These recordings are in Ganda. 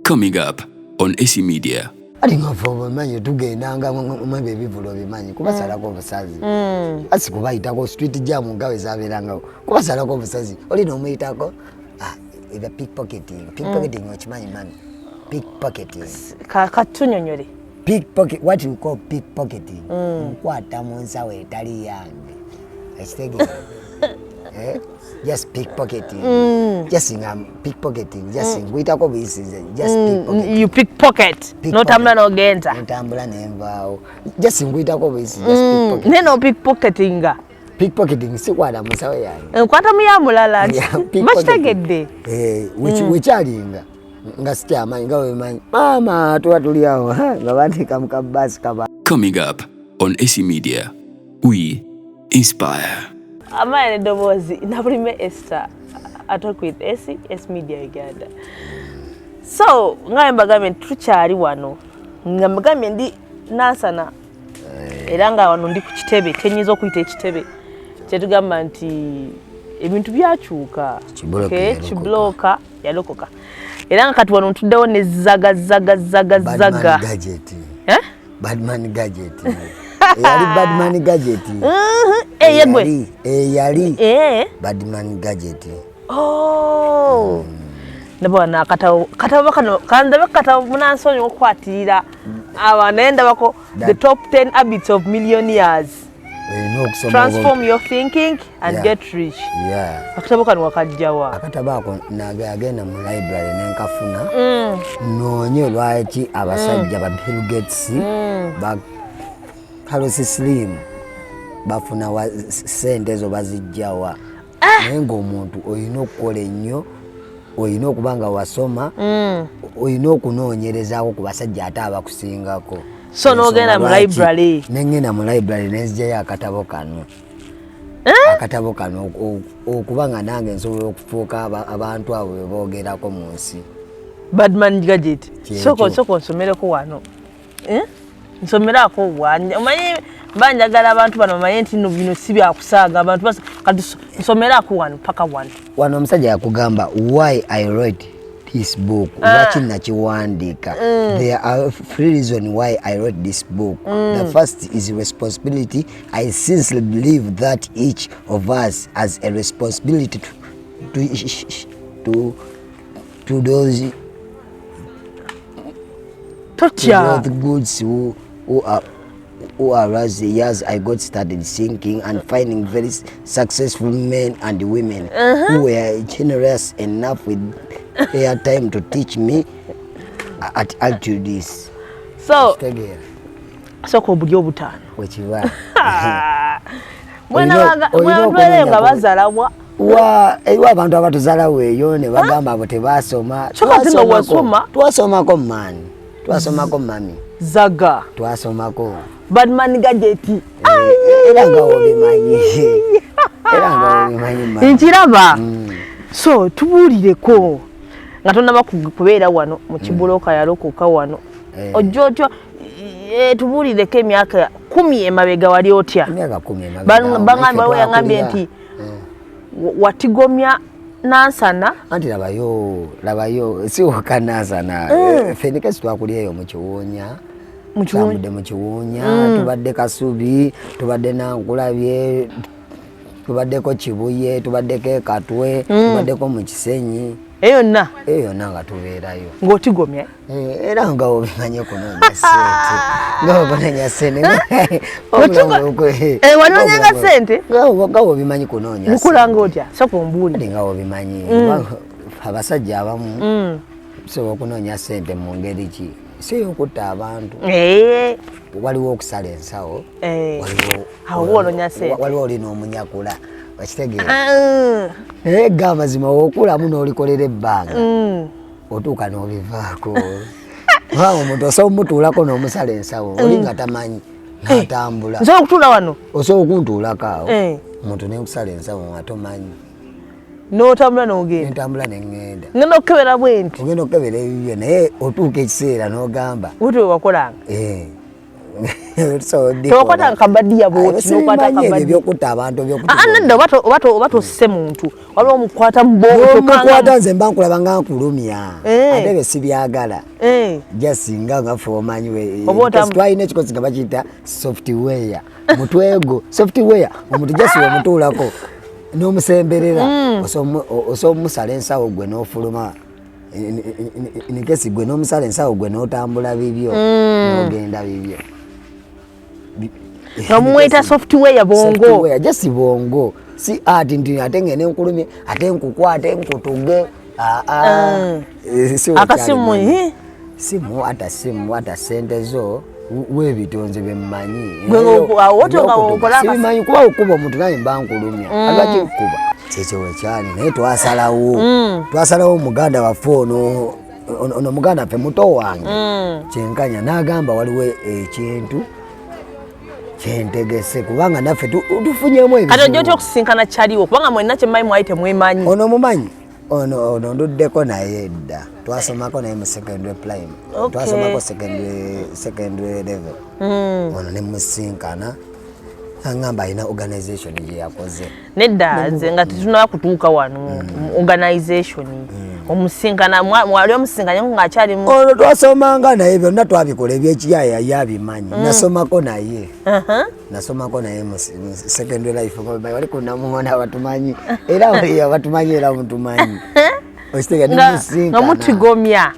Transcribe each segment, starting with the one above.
Coming up on AC Media. Ati ngafo manje tugendanga mwe bivulu bimanyi kubasalako obusazi. Asi kubayitako street jam ngawe zaberanga. Kubasalako obusazi. Oli no muyitako eba pickpocketing. Pickpocketing okimanyi mami. Pickpocketing. Katunyonyole. Pickpocket, what you call pickpocketing. Nkwata mu nsawo etali yange. Ekitege. Just pickpocketing. Just pickpocketing. Just ngwitako bisi. Just pickpocketing. You pickpocket. No tambula no genda. No tambula nemvao. Just ngwitako bisi. Just pickpocketing. Neno pickpocketinga. Pickpocketing si kwada musawo yange. Nkwata muyamulala. Bachitegedde. Which alinga. Nga sikyama ngawe manyi. Mama tuwatuli awo nga bandika mukabasi kaba. Coming up on AC Media. We inspire. Amaya nedobozi nabulime Esther atalk with AC Media Uganda. So ngaye mbagame tukyali wano nga mbagame ndi nansana era nga wano ndi ku kitebe tenyizo okuyita ekitebe kyetugamba nti ebintu byakyuka kibloka yalokoka era nga kati wano ntuddewo ne zaga gadget. Badman gadget. Yali badman gadget. Yali badman gadget. Oh. Ndabona katawo kano kandabe katawo munansonyo okwatirira abanenda bako the top 10 habits of millionaires. Transform your thinking and get rich. Yeah. Akatabo kano wakajjawa. Akatabako nagenda mu library nenkafuna. Nonye lwaki abasajja ba Bill Gates ba Carlos Slim bafuna wa sente zo bazijjawa. Nengo omuntu oyina okukola ennyo, oyina okubanga wasoma, oyina okunoonyerezaako ku basajja ate abakusingako. So nogenda mu library. Nengenda mu library nenzijjayo akatabo kano. Akatabo kano okubanga nange nsobola okufuuka abantu abo bebogerako mu nsi. Badman gadget. Soko nsomereko wano. Nsomerako wanje. Omanyi banjagala abantu bano omanyi nti bino si byakusaaga abantu basa kati nsomerako wano paka wano. Wano omusajja yakugamba why I wrote this book. Lwaki nakiwandiika. There are three reasons why I wrote this book. The first is responsibility. I sincerely believe that each of us has a responsibility to those goods who are as the years I got started thinking and finding very successful men and women who were generous enough with their time to teach me at altitudes. So ko buli obutano. Wechiwa. Mwana bazalabwa. Ewa abantu abatuzala weyo ne bagamba abo tebasoma. Twasomako mani. Twasomako mami. Zaga. Twasomako. Badman gadget. Era nga obimanyi. Nkiraba. So tubulireko nga tonna bakubeera wano mu kibuloka yalokoka wano. Ojojo tubulireko emyaka 10 emabega wali otya. Emyaka 10 emabega. Bangamba we yangambye nti watigomya nansana. Anti labayo si wakanansana. Fenike twakulyeyo mu kiwonya. Mu kiwonya tubadde kasubi, tubadde nankulabye, tubaddeko kibuye, tubaddeko katwe, tubaddeko mu kisenyi. Eyo nga tubeerayo. Ng'otigomya? Era nga obimanyi kunoonya sente. Nga okunoonya sente. Wanoonyanga sente? Nga obimanyi kunoonya sente. Mukulanga otya? Sooka ombuulire. Nga obimanyi. Abasajja abamu sobola okunoonya sente mu ngeri ki? Si okutta abantu. Waliwo okusala ensawo. Waliwo olina omunyakula. Wakitegeera. Ga mazima w'okulamu n'olikolera ebbanga. Otuuka n'obivaako. Omuntu osobola omutuulako n'omusala ensawo. Oli nga tamanyi n'atambula. Osobola okutuula wano? Osobola okuntuulako awo. Omuntu n'okusala ensawo nga tomanyi. N'otambula n'ogenda? Ntambula n'engenda. Ngenda okukebera bwenti? Ogenda okukebera ebibyo naye otuuka ekiseera n'ogamba. Buti we wakolanga? so tokwata nkabadiya bwoti nokwata kabadiya byokuta abantu byokuta nanda obato se muntu waliwo mukwata mukwata nze mba nkulaba nga nkulumya ate be sibyagala jasinga nga fomanyi we twalina ekikozi nga bakiyita software mutwego software omuntu jasiwa mutuulako n'omusemberera osomusala ensawo gwe n'ofuluma nikesi gwe n'omusala ensawo gwe n'otambula bibyo n'ogenda bibyo nomweta software bongo software just bongo si ati ndi ate ngene nkulumye ate nkukwate nkutuge akasimu simu ata sente zo webitonze bemmanyi sibimanyi kuba okuba omuntu naye mba nkulumya alwaki nkuba kyekyo wekyali naye twasalawo muganda waffe ono muganda ffe muto wange kyenkanya n'agamba waliwo ekintu kyentegese kubanga naffe tufunyemu ebizibu kati ojja okusinkana kyaliwo kubanga mwenna kyemmanyi mwali temwemanyi ono mumanyi ono nduddeko naye edda twasomako naye mu secondary prime twasomako secondary level ono ne musinkana angamba alina organization gye yakoze nedda nze nga tetunaba kutuuka wano organization omusinkana mwali omusinkanya ng'akyali ono twasomanga naye byonna twabikola ebyekiyaya yabimanyi nasomako naye mu secondary life wali kunamuona abatumanyi era wali abatumanyi era mutumanyi nga mutigomya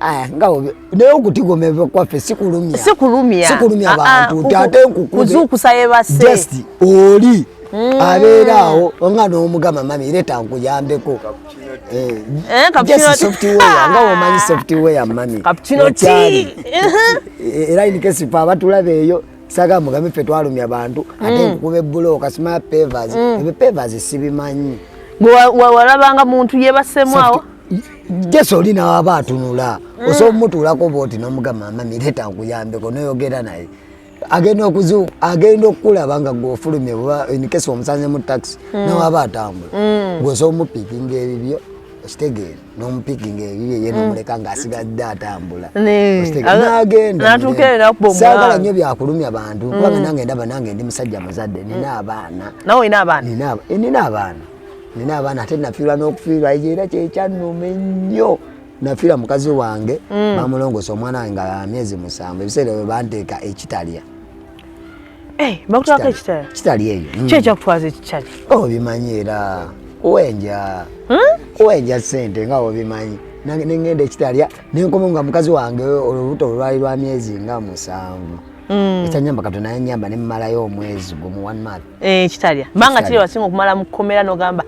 naye okutigomya kwaffe sikulumya abantu ate kuzuukusa yebase just oli abeeraawo nga n'omugamba mami leeta nkuyambeko software nga womanyi software mami era inikesifa abatulaba eyo saga mugambe ffe twalumya abantu ate nkukuba ebbulooka simaya pavers ebyo pavers sibimanyi walabanga muntu yebasemu awo jeso olina waba atunula osobola mutuulako booti n'omugamba mami leeta nkuyambeko noyogera naye agenda okukulaba nga gw'ofulumye inikesi omusanze mu taxi nawaba atambula gweosobola omupiikinga ebibyo okitegeera n'omupiikinga ebibyo ye n'omuleka ng'asigadde atambula n'agenda saagala nnyo byakulumya bantu kubanga nange ndaba nange ndi musajja muzadde nina abaana nina abaana ate nafiirwa n'okufiirwa era kyekyannuma ennyo nafiira mukazi wange bamulongosa omwana wange nga myezi 7 ebiseera bwe banteeka ekitalya bakutwako ekitalya kitalya eyo kyekyakutwaza ekitali obimanyi era owenja sente nga obimanyi nengenda ekitalya nenkoma nga mukazi wange olubuto olwali lwa myezi nga 7 ekyanyamba katonda nanyamba nemumalayo omwezi gumu 1 month kitalya mbanga kiri wasinga okumala mukomera nogamba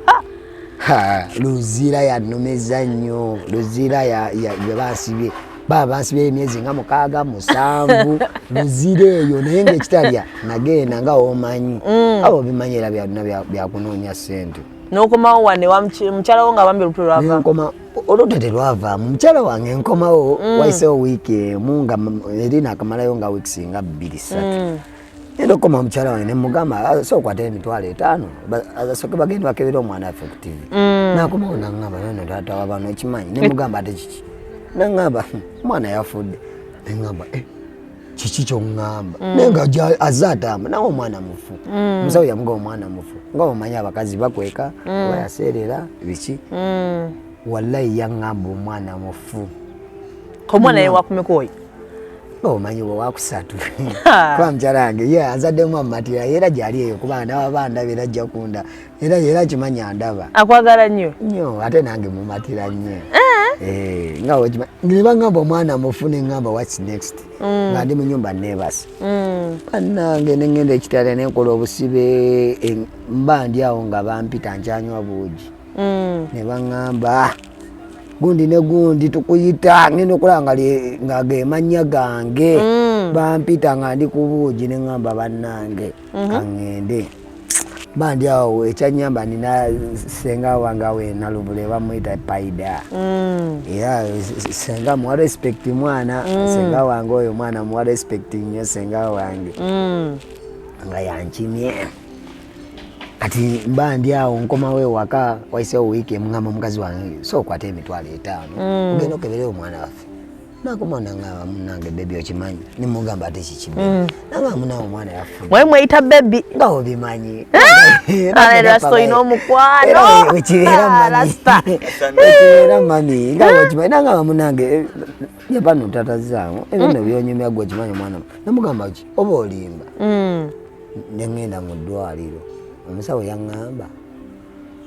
luzira yanumeza nnyo luzira yabansibye bansibye emyezi nga 6 luzira eyo naye ngaekitalya nagenda nga omanyi abo bimanyi era byonna byakunoonya sente n'okomawo wane mukyalawo nga bambi olutwe lwava olutwe terwavaamu mukyala wange nkomawo wayisewo wiiki emu nga erina akamalayo nga wiikisi nga 2-3 era okoma mukyala wange nemugamba sookwata emitwalo 5 asooke bagende bakebera omwana waffe ku TV nakomawo naŋŋamba none taata wabano ekimanyi nemugamba ate kiki naŋŋamba omwana yafudde neŋŋamba kiki kyoŋŋamba naye nga azze atamba nawe omwana mufu omusawo yamuga omwana mufu nga omanyi abakazi bakweka bayaseerera biki wallahi yaŋŋamba omwana mufu omwana ye wakumekoyi omanyi wakusatu kuba mukyala wange ye anzaddemu amatira era gyali eyo kubanga nawabandaba era ajja kunda era kimanyi andaba akwagala nnyo ate nange mumatira nnyo nebaŋŋamba omwana mufu neŋŋamba whats next nga ndi mu nyumba nebasa bannange neŋŋenda ekitala nenkola obusibe mba ndi awo nga bampita nkyanywa buugi ne baŋŋamba gundi ne gundi tukuyita ngenda okulaba nga gemannya gange bampita nga ndi ku buugi neŋŋamba bannange kaŋŋende mba ndi awo ekyanyamba nina senga wange awe nalubule bamuyita paida era senga muwa respect mwana senga wange oyo mwana muwa respect nnyo senga wange nga yankimye kati mba ndi awo nkomawo ewaka wayisewo wiiki emuŋŋamba omukazi wange sookwata emitwalo 5 ogenda okebere omwana waffe nakumona ngaba munange baby okimanyi nimugamba ate kikibe nanga munawo omwana yafuna mwe mweyita baby ngawo bimanyi ale rasto ino mukwano ekirera mami ngawo okimanyi nanga munange yapano tata zangu ebino byonyumya gwe okimanyi omwana namugamba ki oba olimba nengenda mu ddwaliro omusawo yaŋŋamba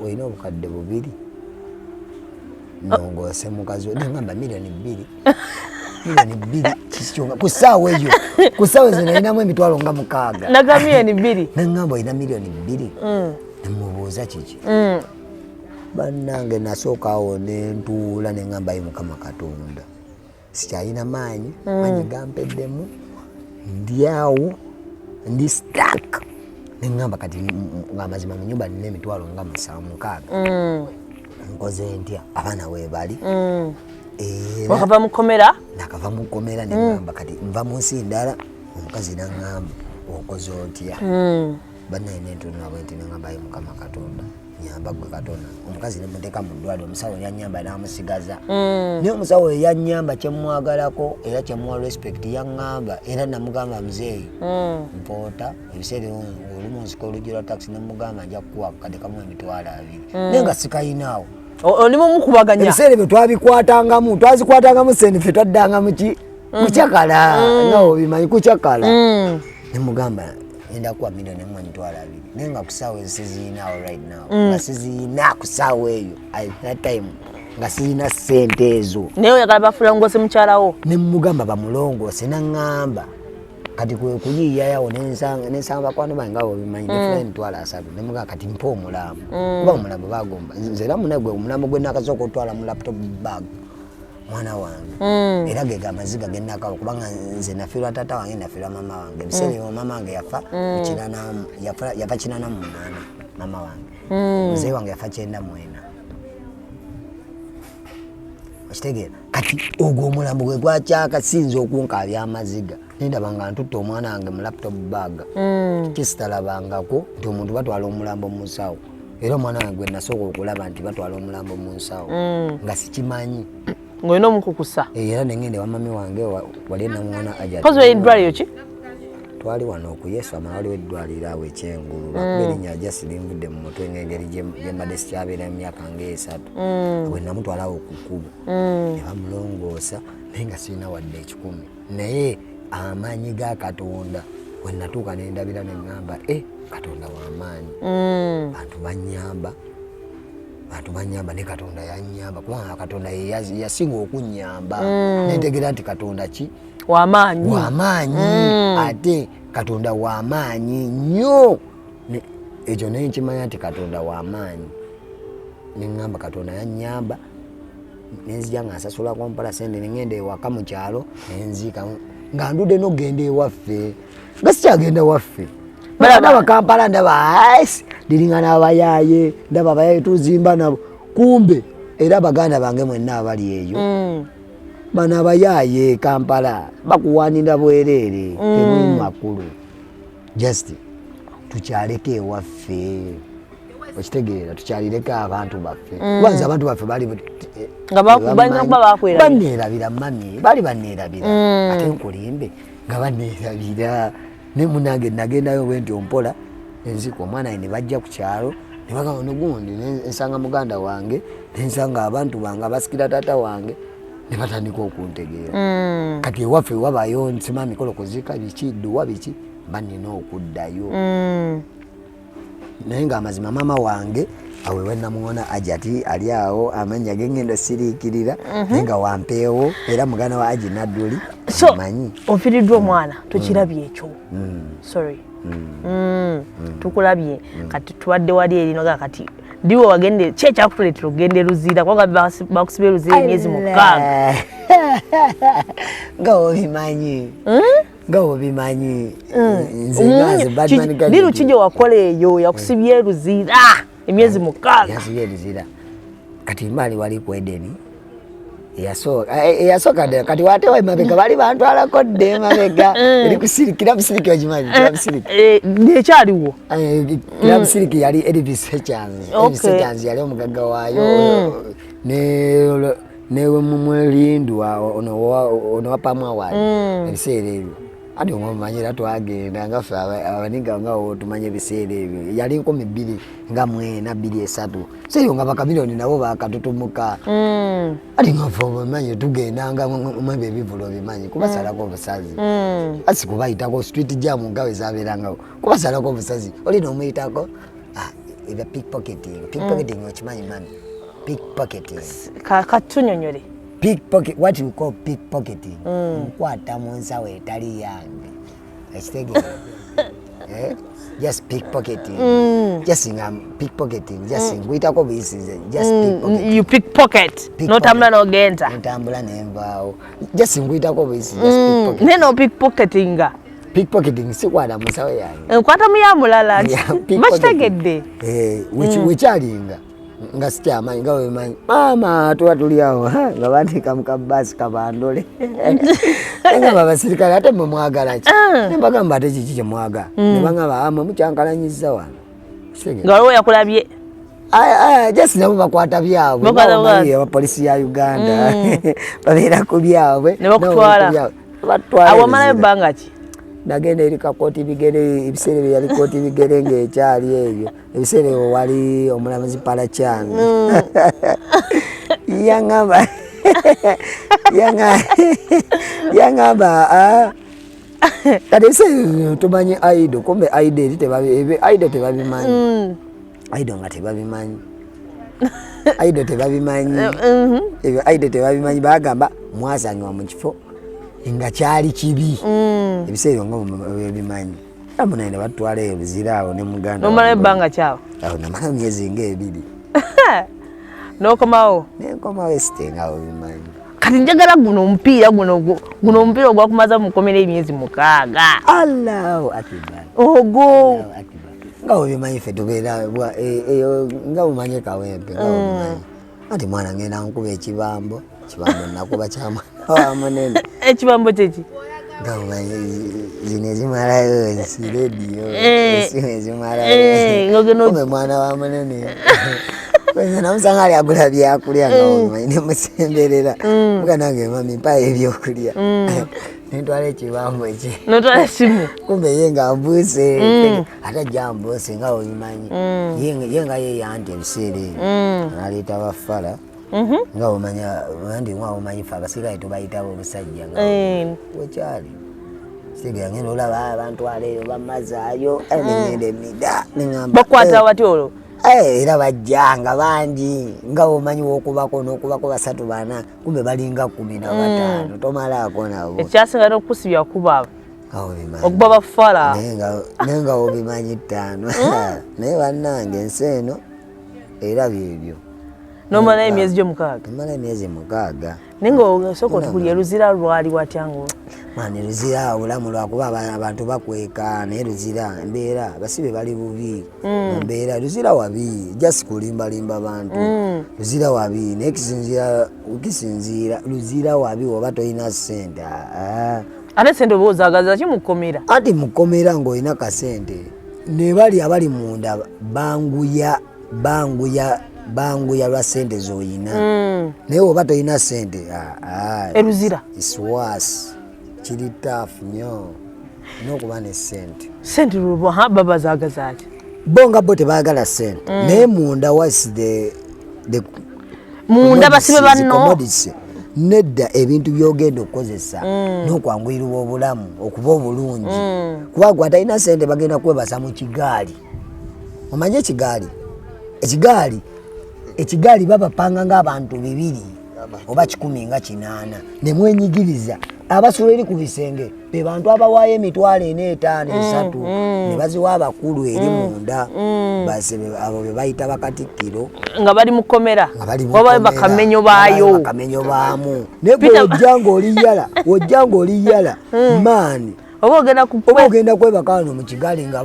olina obukadde 2 nongose mukazi nengamba milioni 2 kikyonga kusaawa eyo kusaawa zino inamu emitwalo nga 6 naga milioni 2 nengamba olina milioni 2 nemubuuza kiki bannange nasookawo nentuula nengamba ye Mukama Katonda sikyalina maanyi gampeddemu ndyawo ndi stuck nengamba kati ng'amazima mu nyumba nina emitwalo nga 7-6 nkoze ntya abaana weebali wakava mukomera nakava mukomera nengamba kati nva munsi ndala omukazi naŋŋamba okoze otya bannaye nentunula bwe nti nengamba ye Mukama Katonda nyamba gwe Katonda omukazi nemuteeka mu ddwaliro omusawo yannyamba namusigaza naye omusawo yanyamba kyemwagalako era kyemuwa respect yaŋŋamba era namugamba muzeeyi mpoota ebiseera olumu nsika oluggi lwa taxi nemugamba nja kukuwa kade kamu emitwalo 2 naye nga sikayinaawo olimu mukubaganya ebiseera bye twazikwatangamu sente ffe twaddanga mukyakala ngawo bimanyi kukyakala nemugamba enda kuwa milioni 1.2 naye nga kusaawa ezo siziinaawo right now nga siziina kusaawa eyo that time nga siziina sente ezo naye oyagala bafulangose mukyalawo nemugamba bamulongoose naŋŋamba kati kwe kuyiiyayawo nensanga bakwano bange nga bobimanyi nefuna emitwalo 3 nemugamba kati mpa omulambo kuba omulambo bagomba nze era munegwe omulambo gwe nakasooka otwala mu laptop bag mwana wange era ge amaziga gennakawo kubanga nze nafiirwa taata wange nafiirwa mama wange ebiseera mama wange yafa 98 mama wange muzeeyi wange yafa 94 okitegeera kati ogwo omulambo gwe gwakyaka sinza okunkaabya amaziga nendaba nga ntutta omwana wange mu laptop bag kisitalabangako nti omuntu batwala omulambo mu nsawo era omwana wange gwe nasooka okulaba nti batwala omulambo mu nsawo nga sikimanyi ng'olina omukukusa era nengende wa mami wange wali namuwona ajja kozi weddwaliro ki twali wano okuyesu amawali w'eddwaliro awo ekyengulu lwakuba erinnya ajasirinvudde mu mutwe ng'engeri gyembadde sikyabeera emyaka nga 3 bwe namutwalawo ku kkubo ne bamulongoosa naye nga sirina wadde 10 naye amaanyi ga Katonda bwe natuuka nendabira neŋŋamba Katonda w'amaanyi bantu banyamba ne Katonda yannyamba kubanga Katonda yasinga okunnyamba nentegeera nti Katonda ki w'amaanyi ate Katonda w'amaanyi nnyo ekyo naye nkimanya nti Katonda w'amaanyi neŋŋamba Katonda yannyamba nenzija nga nsasulako mpala sente nengenda ewaka mu kyalo nenziika nga ndudde n'ogenda ewaffe nga sikyagenda waffe ndaba Kampala ndaba diriŋŋana abayaaye ndaba abayaaye tuzimba nabo kumbe era baganda bange mwenna abali eyo bano abayaaye Kampala bakuwaanira bwereere temuli makulu just tukyaleko ewaffe okitegeera tukyalireko abantu baffe kubanza abantu baffe bali banneerabira mami bali banneerabira ate nkulimbe nga banneerabira ne munange nagendayo bwe nti ompola enziko omwana ne bajja ku kyalo ne bagamba nogundi ensanga muganda wange nensanga abantu bange abasikira taata wange ne batandika okuntegeera kati ewaffe wabayo nsima mikolo kozika biki dduwa biki banina okuddayo naye nga amazima mama wange awe wenamuwona ajati ali awo amanya gengendo siriikirira naye nga wampeewo era muganda wa Aji Nadduli amanyi onfiiriddwa omwana tukirabye ekyo sorry tukulabye kati tubadde wali erinoga kati ndiwe wagende ki ekyakutuleetera okugenda Luzira kubanga bakusibye Luzira emyezi 6 nga obimanyi nze ngaze Batman gadget ndiru kijje wakola eyo yakusibye Luzira emyezi 6 yasibye Luzira kati mbali wali ku Edeni eyasooka kati watewa emabega bali bantwalako dde emabega eri kusirikira busiriki ogimanyi nekyaliwo kira busiriki yali Elvis Hechans yali omugagga waayo newe mumulindwa ono wapamwa wali ebiseera ebyo ati omumanyira twagenda ngafe abaninga nga tumanye ebiseera ebyo yali 12 nga 4-23 seyo nga bakamiliyoni nabo bakatutumuka ati ngafe omumanye tugenda nga mwebe ebivulu bimanyi kubasalako obusazi asi kubayitako street jam ngawe zabeerangawo kubasalako obusazi olina omuyitako eba pickpocketing okimanyi mami pickpocketing katunyonyole pickpocket, what you call pickpocketing. Nkwata mu nsawo etali yange. Ekitegeera. Just pickpocketing. Just pickpocketing. Just ngwitako buyisize. Just pickpocketing. You pickpocket. Notambula n'ogenda. Notambula n'envaawo. Just ngwitako buyisize. Just pickpocketing. Neno pickpocketinga. Pickpocketing sikwata mu nsawo yange. Nkwata mu ya mulala. Bakitegedde. Wekyalinga. Nga sikyamaanyi nga wemanyi mama tuba tuli awo nga bandika mu kabbaasi kabandole nga babasirikale ate mwe mwagala ki nebagamba ate kiki kye mwagala ne bagamba amwe mukyankalanyiza wano nga waliwo yakulabye just nabo bakwata byabwe abapolisi ya Uganda babeera ku byabwe ne bakutwala awo amalayo ebbanga ki nagenda eri kakooti bigere ebiseera byali kooti bigere ng'ekyali ebyo ebiseera ebyo wali omulamuzi Palachan yangamba kati ebiseera tumanyi aido kumbe aido eri tebabimanyi aido nga tebabimanyi aido tebabimanyi bagamba mwasanywa mu kifo nga kyali kibi ebiseera nga bimanyi amunaina batwala ebizira awo ne muganda nomala ebbanga kyawo awo namala myezi nga 2 nokomawo nenkomawo esitengawo bimanyi kati njagala guno omupiira ogwakumaza mukomera emyezi 6 Allahu akbar ogo nga obimanyi ffe tubeera nga bumanye kawempe nga obimanyi ati mwana ngenda nkuba ekibambo nakuba kyamwana munene ekibambo kyeki nga omanyi zino ezimalayo rediyo ezimalayo mwana wa munene namusanga ali agula byakulya nga omanyi nemusemberera muganange mami mpayo ebyokulya nentwala ekibambo eki notwala simu kumbe ye nga mbuuse ate jambuuse nga obimanyi ye nga yeyanti ebiseera ebyo naleeta bafala nga omanya ndi mwa omanyi fa abasirikale tubayitabo obusajja nga wekyali sigera ngenda olaba abantu aleero bamazaayo ngenda emida nengamba bakwata wati olwo era bajjanga bangi nga omanyi wokubako n'okubako 3-4 kumbe balinga 15 tomalaako nabo ekyasinga n'okusibya kuba obimanyi okuba bafala naye nga obimanyi 5 naye bannange ensi eno era byebyo nomala emyezi gyo 6 nomala emyezi 6 ninga osooka otukulya luzira lwali watyango mani luzira obulamu lwakuba abantu bakweka naye luzira embeera basibe bali bubi mbeera luzira wabi just kulimbalimba bantu luzira wabi naye kisinzira luzira wabi oba toyina ssente ate sente oba ozaagaza ki mukomera ati mukomera ng'olina kasente ne bali abali munda banguya lwa sente zoyina naye oba toyina sente eruzira iswas kiri tafu nnyo n'okuba ne sente luba baba zaagaza ki bonga bo tebaagala sente naye munda was the munda basibe banno nedda ebintu byogenda okukozesa n'okwanguyirwa obulamu okuba obulungi kuba gwe atalina sente bagenda kwebasa mu kigaali omanye ekigaali babapanga ng'abantu 2 oba 10 nga 8 ne mwenyigiriza abasula eri ku bisenge be bantu abawaayo emitwalo 4, 5, 3 ne baziwa abakulu eri munda abo be bayita bakatikkiro nga bali mukomera oba bakamenyo baayo naye ojjanga oliyala maani oba ogenda kwebaka wano mu kigali nga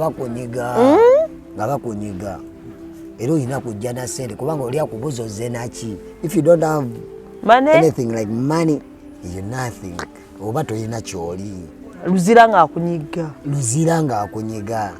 bakunyiga era olina kujja na sente kubanga oli akubuzoze naki if you don't have anything like money you're nothing oba toyina kyoli luzira nga akunyiga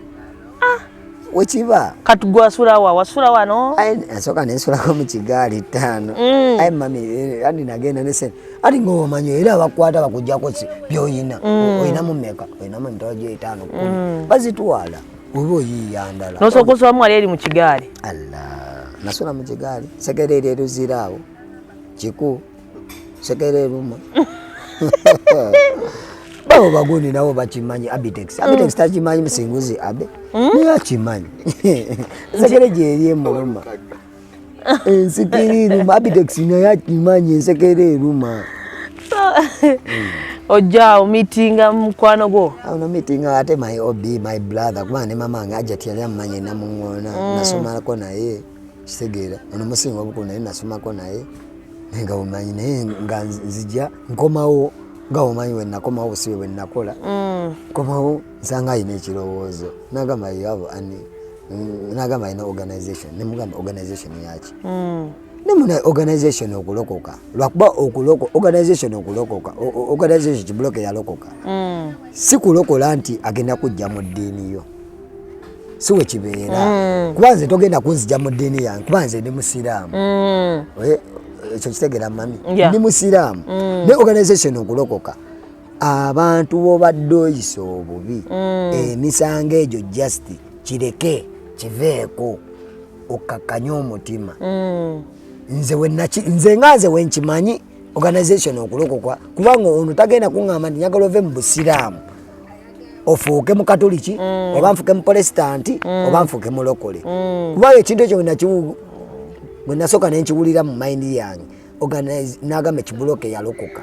wekiba kati gwasula wasula wano asooka nensulako mu kigaali 5 ayi mami andi nagenda nese ati ng'omanyi era bakwata bakujjako byoyina oyinamu mmeka oyinamu emitwalo gye 5 bazitwala oba oyiiya ndala nosooka osulamu wali eri mu kigaali allah nasula mu kigaali sekereeri eruziraawo kiku sekere eruma bawo bagundi nabo bakimanyi abitex takimanyi musinguzi abe niye akimanyi sekere gyeri emuluma ensekere eruma abitex naye akimanyi ensekere eruma ojjaawo miitinga mukwano gwo ono miitinga ate my obi my brother kuba ne mama wange ajja tyali amumanyi namuŋŋoona nasomako naye kitegeera ono musinga obukulu naye nasomako naye nga omanyi naye nga nzija nkomawo nga omanyi we nakomawo busibe bwe nakola nkomawo nsanga ayina ekirowoozo nagamba nagamba ayina organization nemugamba organization yaki nemuna organization okulokoka lwakuba organization okulokoka organization kibuloke yalokoka si kulokola nti agenda kujja mu ddiini yo si we kibeera kuba nze togenda kunzija mu ddiini yange kuba nze ndi musiraamu ekyo kitegera mami ndi musiraamu ne organization okulokoka abantu bobadde oyisa obubi emisango egyo just kireke kiveeko okakkanya omutima nze nganze wenkimanyi organization okulokoka kubanga ono tagenda kuŋŋamba nti njagala ove mu busiraamu ofuuke mu katoliki oba nfuuke mu protestanti oba nfuuke mu lokole kubayo ekintu ekyo bwe nasooka nenkiwulira mu mayindi yange nagamba kibuloke yalokoka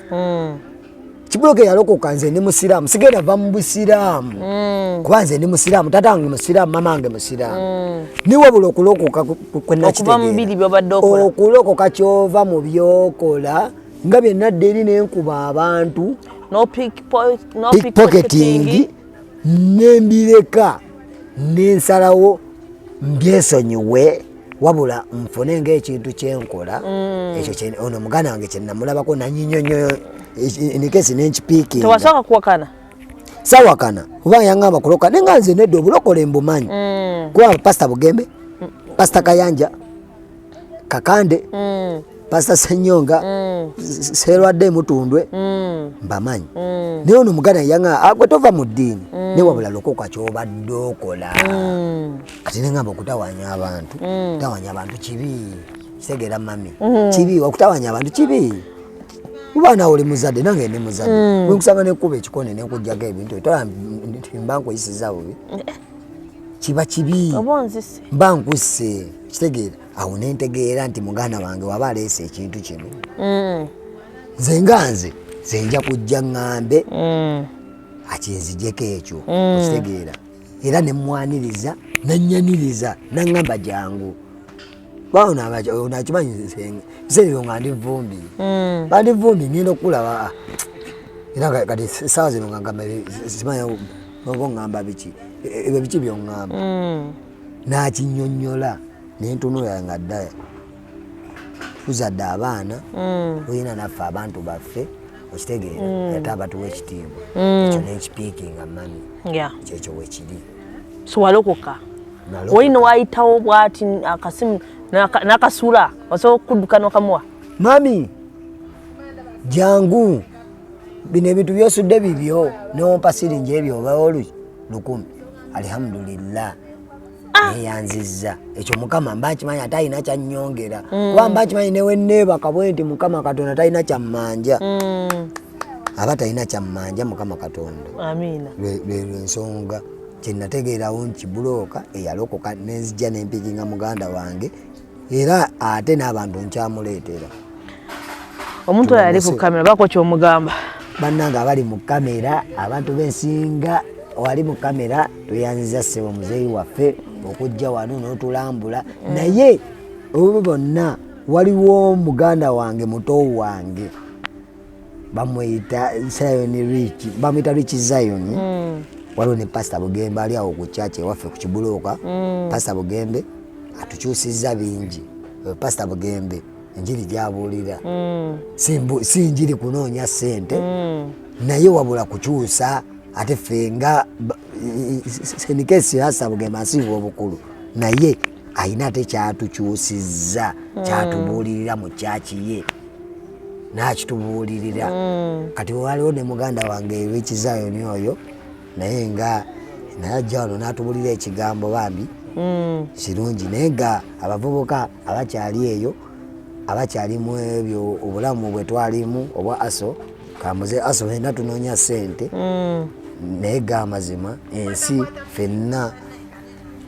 kibuloke yalokoka nze ndi musiraamu sigenda va mu busiraamu kuba nze ndi musiraamu taata wange musiraamu mama wange musiraamu niwabula okulokoka kwenakitegeera okulokoka kyova mu byokola nga byenadde eri nenkuba abantu pickpocketing nembireka nensalawo mbyesonyiwe wabula nfune ng'ekintu kyenkola ekyo ono muganda wange kyenamulabako nanyinyonyo enikesi nenkipiikinga tewasooka kuwakana sawakana kuba yangamba kuloka nenga nze nedda obulokole mbumanyi kuba pasita bugembe pasita kayanja kakande pasita senyonga serwadde mutundwe mbamanyi naye ono muganda yangamba agwe tova mu ddiini ne wabula lokoka kyobadde okola kati nengamba okutawanya abantu kibi kitegeera mami kibi okutawanya abantu kibi kuba oli muzadde nange ndi muzadde wenkusanga nekuba ekikone nenkujjaga ebintu mba nkuyisiza bubi kiba kibi mba nkusse kitegeera awo nentegeera nti muganda wange waba aleese ekintu kino nze nganze nja kujja ŋŋambe akinzijeko ekyo okitegeera era nemwaniriza nannyaniriza naŋŋamba jangu nakimanyi biseerero nga ndi vumbi bandi vumbi ngenda okulaba era kati esaawa zino ngamba simanya oba oŋŋamba biki ebyo biki byoŋŋamba nakinyonnyola nentunula nga ddala tuzadde abaana olina naffe abantu baffe okitegeera ate abatuwa ekitiibwa ekyo nenkipiikinga mami kyekyo wekiri siwalokoka olina wayitawo bwati akasimu nakasula osobola okudduka nokamuwa mami jangu bino ebintu byosudde bibyo newompa siringi ebyo obawo 10 alhamdulillah neyanzizza ekyo mukama mba nkimanyi ate alina kyanyongera kuba mba nkimanyi newenneebaka bwe nti mukama katonda talina kyammanja aba talina kyammanja mukama katonda amiina lwensonga kyenategeerawo nkibulooka eyalokoka nenzijja nempikinga muganda wange era ate n'abantu nkyamuleetera omuntu oyo ali ku kamera bako kyomugamba bannange abali mu kamera abantu bensinga wali mu kamera tuyanziza ssebo muzeeyi waffe okujja wano n'otulambula naye obo bonna waliwo muganda wange muto wange bamwita Rich Zion waliwo ne pasita bugembe ali awo ku kyaki ewaffe ku kibulooka pasita bugembe atukyusizza bingi pasita bugembe enjiri gyabuulira si njiri kunoonya ssente naye wabula kukyusa ate ffe nga senike siasa bugemasivu obukulu naye ayina ate kyatukyusizza kyatubuulirira mu kyaki ye nakitubuulirira kati waliwo ne muganda wange w'ekizayoni oyo naye nga najja wano n'atubuulira ekigambo bambi kirungi naye nga abavubuka abakyali eyo abakyalimu ebyo obulamu bwe twalimu obwa aso kamuze aso fenna tunoonya ssente naye ga amazima ensi fenna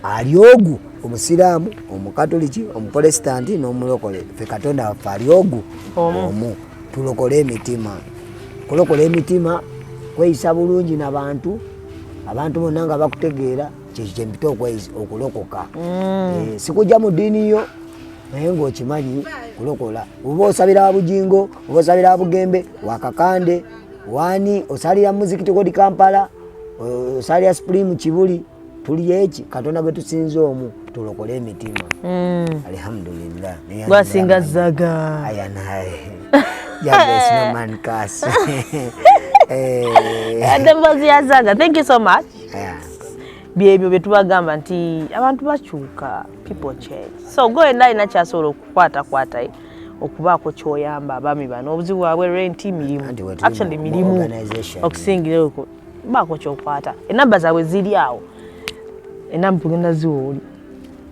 ali ogu omusiraamu omukatoliki omuprotestanti n'omulokole fe katonda waffe ali ogu omu tulokole emitima kulokola emitima kweyisa bulungi n'abantu abantu bonna nga bakutegeera kyekyo kyempita okulokoka sikujja mu ddiini yo naye ng'okimanyi kulokola oba osabira bujingo oba osabira bugembe wakakande wani osalira muzikiti kodi Kampala osalira Supreme Kibuli tuli eki katonda gwe tusinze omu tulokole emitima alhamdulillah basinga zaga ayanaye yes no man curse Adembazi ya zaga, thank you so much. Byebyo byetubagamba nti abantu bakyuka, people change. So go and line kyasobola okukwata okubaako kyoyamba abami bano obuzibu bwabwe rent mirimu actually mirimu okusingira baako kyokwata enamba zaabwe ziri awo enamba tugenda ziwooli